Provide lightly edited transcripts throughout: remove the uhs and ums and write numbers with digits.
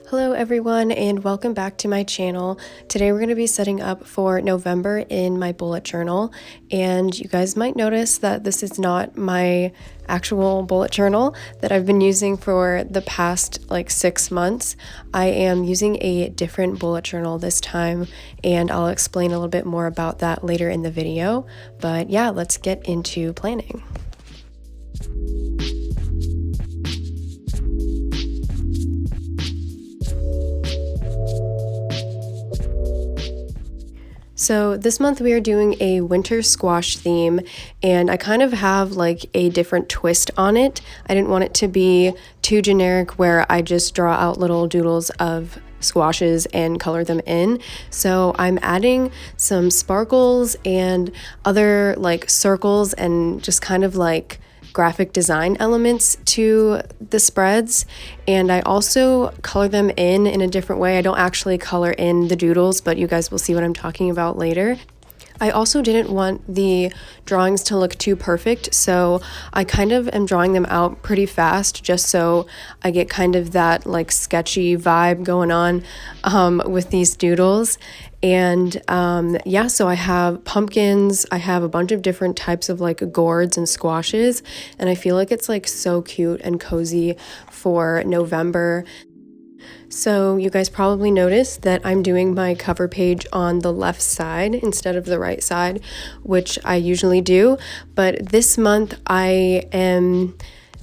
Hello everyone and welcome back to my channel. Today we're going to be setting up for November in my bullet journal, and you guys might notice that this is not my actual bullet journal that I've been using for the past 6 months. I am using a different bullet journal this time, and I'll explain a little bit more about that later in the video. But yeah, let's get into planning. So this month we are doing a winter squash theme, and I kind of have a different twist on it. I didn't want it to be too generic where I just draw out little doodles of squashes and color them in. So I'm adding some sparkles and other circles and just kind of graphic design elements to the spreads, and I also color them in a different way. I don't actually color in the doodles, but you guys will see what I'm talking about later. I also didn't want the drawings to look too perfect, so I kind of am drawing them out pretty fast just so I get kind of that sketchy vibe going on with these doodles. And yeah, so I have pumpkins, I have a bunch of different types of gourds and squashes, and I feel like it's so cute and cozy for November. So you guys probably noticed that I'm doing my cover page on the left side instead of the right side, which I usually do. But this month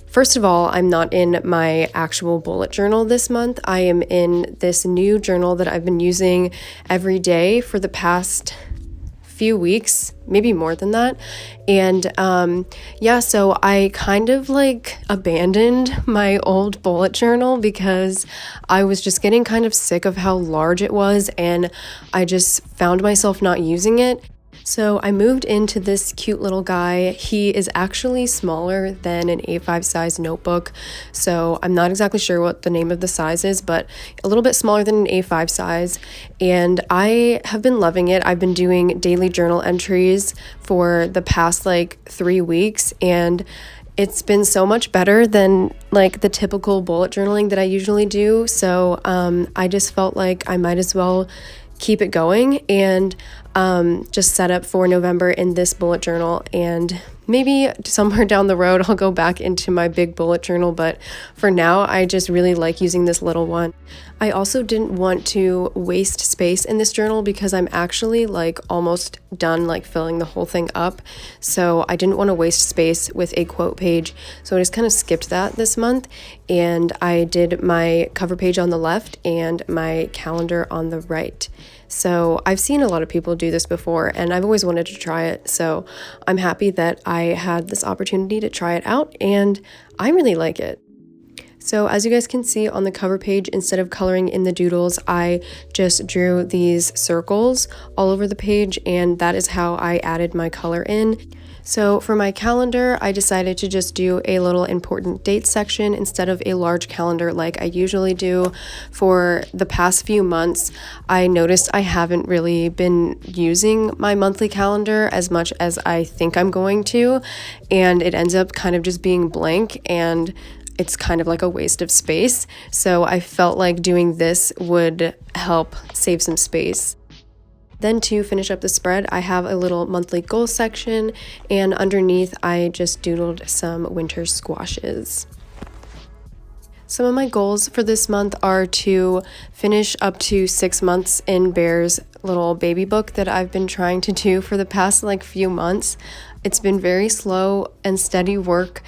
first of all, I'm not in my actual bullet journal this month. I am in this new journal that I've been using every day for the past few weeks, maybe more than that. And yeah, so I kind of abandoned my old bullet journal because I was just getting kind of sick of how large it was, and I just found myself not using it. So I moved into this cute little guy. He is actually smaller than an A5 size notebook, so I'm not exactly sure what the name of the size is, but a little bit smaller than an A5 size, and I have been loving it. I've been doing daily journal entries for the past 3 weeks, and it's been so much better than the typical bullet journaling that I usually do. So I just felt like I might as well keep it going and just set up for November in this bullet journal, and maybe somewhere down the road I'll go back into my big bullet journal, but for now I just really like using this little one. I also didn't want to waste space in this journal because I'm actually almost done filling the whole thing up, so I didn't want to waste space with a quote page, so I just kind of skipped that this month, and I did my cover page on the left and my calendar on the right. So I've seen a lot of people do this before, and I've always wanted to try it, so I'm happy that I had this opportunity to try it out, and I really like it. So as you guys can see on the cover page, instead of coloring in the doodles, I just drew these circles all over the page, and that is how I added my color in. So for my calendar, I decided to just do a little important date section instead of a large calendar like I usually do. For the past few months, I noticed I haven't really been using my monthly calendar as much as I think I'm going to, and it ends up kind of just being blank, and it's kind of a waste of space. So I felt like doing this would help save some space. Then to finish up the spread, I have a little monthly goal section, and underneath I just doodled some winter squashes. Some of my goals for this month are to finish up to 6 months in Bear's little baby book that I've been trying to do for the past few months. It's been very slow and steady work,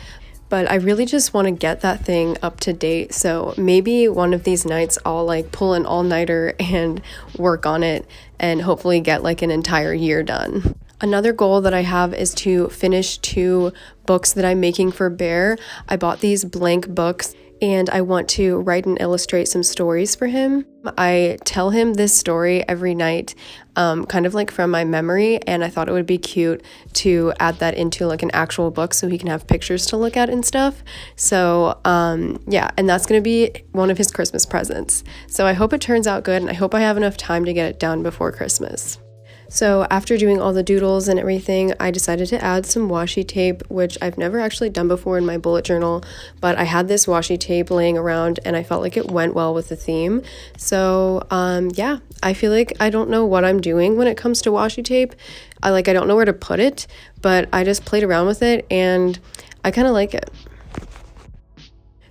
but I really just want to get that thing up to date. So maybe one of these nights I'll pull an all-nighter and work on it and hopefully get an entire year done. Another goal that I have is to finish 2 books that I'm making for Bear. I bought these blank books, and I want to write and illustrate some stories for him. I tell him this story every night, kind of from my memory, and I thought it would be cute to add that into an actual book so he can have pictures to look at and stuff. So yeah, and that's gonna be one of his Christmas presents. So I hope it turns out good, and I hope I have enough time to get it done before Christmas. So after doing all the doodles and everything, I decided to add some washi tape, which I've never actually done before in my bullet journal, but I had this washi tape laying around and I felt like it went well with the theme. So yeah, I feel like I don't know what I'm doing when it comes to washi tape. I don't know where to put it, but I just played around with it and I kind of like it.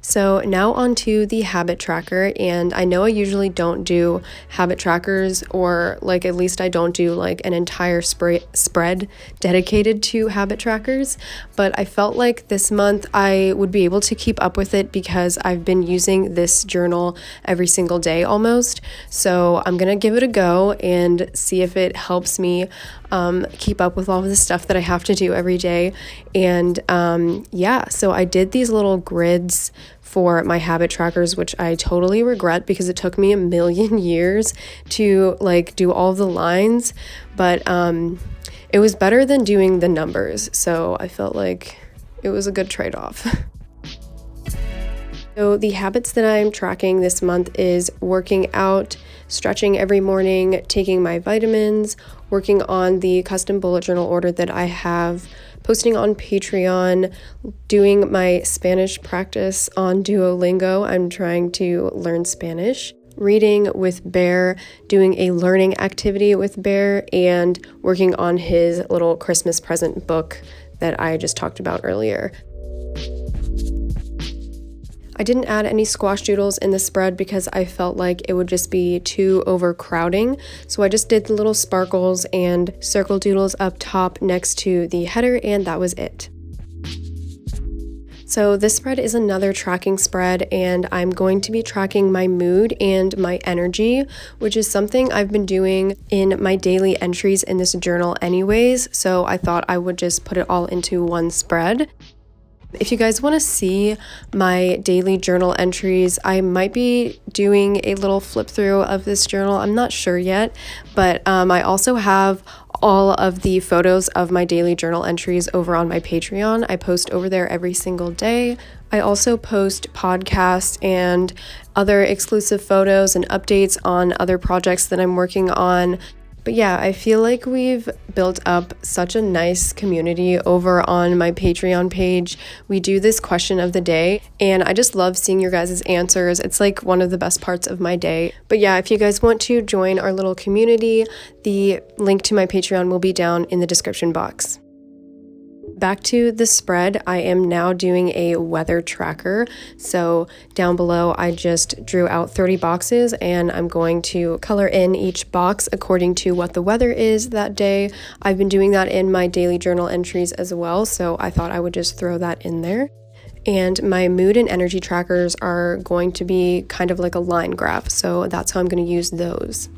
So now onto the habit tracker, and I know I usually don't do habit trackers, or at least I don't do an entire spread dedicated to habit trackers, but I felt like this month I would be able to keep up with it because I've been using this journal every single day almost. So I'm gonna give it a go and see if it helps me keep up with all of the stuff that I have to do every day. And yeah, so I did these little grids for my habit trackers, which I totally regret because it took me a million years to do all the lines, but it was better than doing the numbers, so I felt like it was a good trade-off. So the habits that I'm tracking this month is working out, stretching every morning, taking my vitamins, working on the custom bullet journal order that I have, posting on Patreon, doing my Spanish practice on Duolingo. I'm trying to learn Spanish. Reading with Bear, doing a learning activity with Bear, and working on his little Christmas present book that I just talked about earlier. I didn't add any squash doodles in the spread because I felt like it would just be too overcrowding. So I just did the little sparkles and circle doodles up top next to the header, and that was it. So this spread is another tracking spread, and I'm going to be tracking my mood and my energy, which is something I've been doing in my daily entries in this journal anyways. So I thought I would just put it all into one spread. If you guys want to see my daily journal entries, I might be doing a little flip through of this journal. I'm not sure yet, but I also have all of the photos of my daily journal entries over on my Patreon. I post over there every single day. I also post podcasts and other exclusive photos and updates on other projects that I'm working on. But yeah, I feel like we've built up such a nice community over on my Patreon page. We do this question of the day, and I just love seeing your guys' answers. It's one of the best parts of my day. But yeah, if you guys want to join our little community, the link to my Patreon will be down in the description box. Back to the spread, I am now doing a weather tracker. So down below, I just drew out 30 boxes, and I'm going to color in each box according to what the weather is that day. I've been doing that in my daily journal entries as well, so I thought I would just throw that in there. And my mood and energy trackers are going to be kind of like a line graph, so that's how I'm going to use those.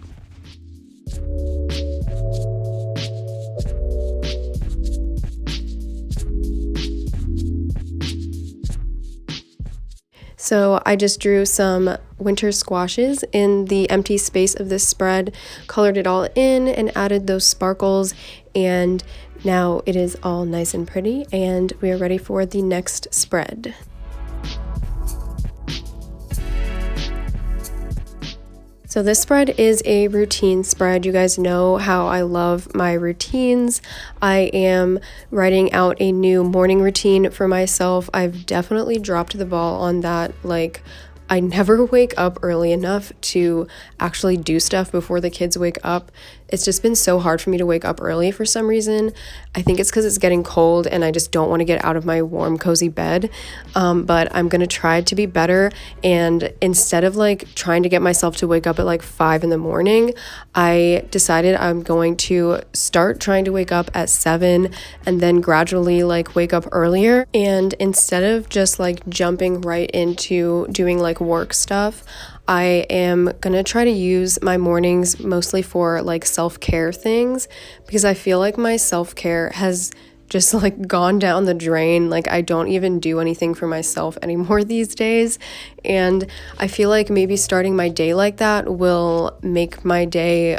So I just drew some winter squashes in the empty space of this spread, colored it all in, and added those sparkles, and now it is all nice and pretty, and we are ready for the next spread. So this spread is a routine spread. You guys know how I love my routines. I am writing out a new morning routine for myself. I've definitely dropped the ball on that. I never wake up early enough to actually do stuff before the kids wake up. It's just been so hard for me to wake up early for some reason. I think it's because it's getting cold and I just don't want to get out of my warm, cozy bed. But I'm going to try to be better. And instead of trying to get myself to wake up at 5 in the morning, I decided I'm going to start trying to wake up at 7 and then gradually wake up earlier. And instead of just jumping right into doing work stuff, I am gonna try to use my mornings mostly for self-care things, because I feel like my self-care has just gone down the drain. I don't even do anything for myself anymore these days, and I feel like maybe starting my day like that will make my day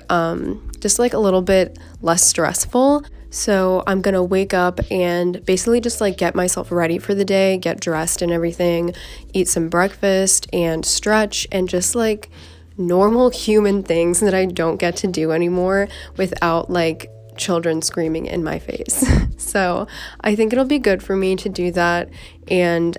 just a little bit less stressful. So I'm gonna wake up and basically just get myself ready for the day, get dressed and everything, eat some breakfast and stretch and just normal human things that I don't get to do anymore without like children screaming in my face. So I think it'll be good for me to do that. And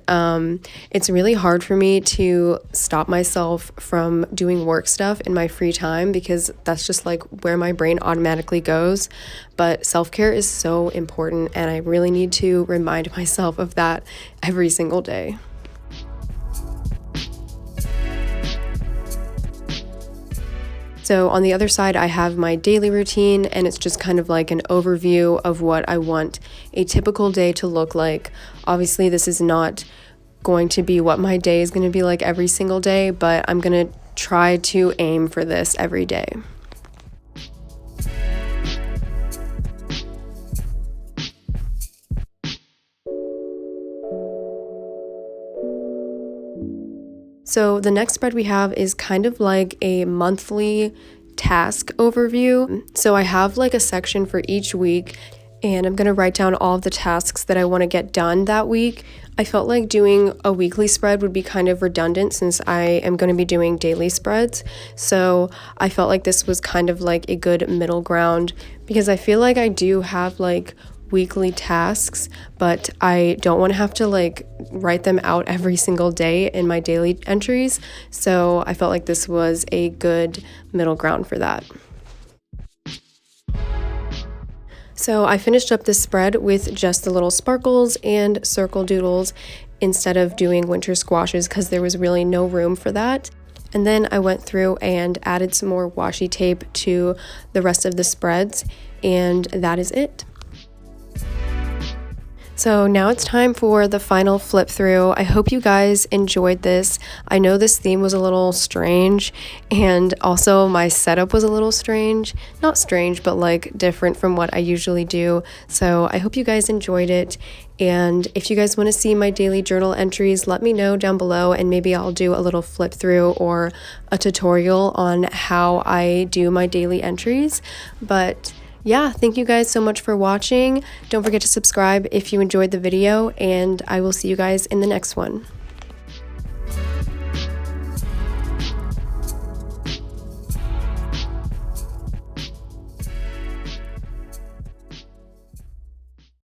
it's really hard for me to stop myself from doing work stuff in my free time because that's just like where my brain automatically goes. But self-care is so important, and I really need to remind myself of that every single day. So on the other side, I have my daily routine, and it's just kind of like an overview of what I want a typical day to look like. Obviously, this is not going to be what my day is going to be like every single day, but I'm going to try to aim for this every day. So the next spread we have is kind of like a monthly task overview. So I have like a section for each week, and I'm going to write down all of the tasks that I want to get done that week. I felt like doing a weekly spread would be kind of redundant since I am going to be doing daily spreads. So I felt like this was kind of like a good middle ground because I feel like I do have like weekly tasks, but I don't want to have to like write them out every single day in my daily entries. So I felt like this was a good middle ground for that. So I finished up this spread with just the little sparkles and circle doodles instead of doing winter squashes because there was really no room for that. And then I went through and added some more washi tape to the rest of the spreads, and that is it. So now it's time for the final flip through. I hope you guys enjoyed this. I know this theme was a little strange, and also my setup was a little strange. Not strange, but like different from what I usually do. So I hope you guys enjoyed it. And if you guys want to see my daily journal entries, let me know down below, and maybe I'll do a little flip through or a tutorial on how I do my daily entries. But yeah, thank you guys so much for watching. Don't forget to subscribe if you enjoyed the video, and I will see you guys in the next one.